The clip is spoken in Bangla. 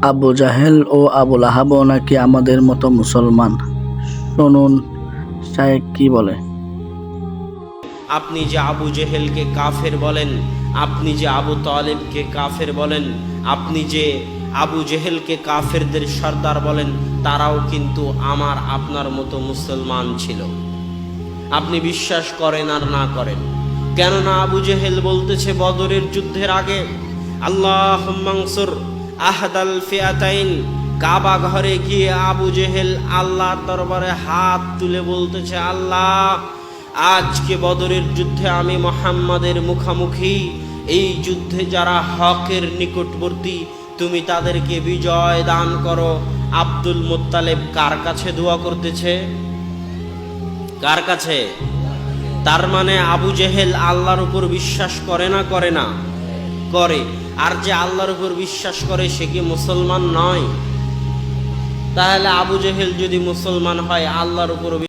আবু জাহেল ও আবু লাহাবও নাকি আমাদের মতো মুসলমান। শুনুন শায়েখ কি বলে। আপনি যে আবু জেহেলকে কাফের বলেন, আপনি যে আবু তালেবকে কাফের বলেন, আপনি যে আবু জেহেলকে কাফেরদের সর্দার বলেন, তারাও কিন্তু আমার আপনার মতো মুসলমান ছিল। আপনি বিশ্বাস করেন আর না করেন, কেননা আবু জেহেল বলতেছে বদরের যুদ্ধের আগে, আল্লাহুম্মা আনসুর আহদাল ফিয়াতাইন। কাবা ঘরে গিয়ে আবু জেহেল আল্লাহর দরবারে হাত তুলে বলতেছে, আল্লাহ, আজকে বদরের যুদ্ধে আমি মুহাম্মাদের মুখামুখি, এই যুদ্ধে যারা হকের নিকটবর্তী তুমি তাদেরকে বিজয় দান করো। আব্দুল মুত্তালিব কার কাছে দোয়া করতেছে? কার কাছে? তার মানে আবু জেহেল আল্লাহর উপর বিশ্বাস করে না করে না? করে। আর যে আল্লাহর উপর বিশ্বাস করে সে কি মুসলমান নয়? তাহলে আবু জেহেল যদি মুসলমান হয়, আল্লাহর উপর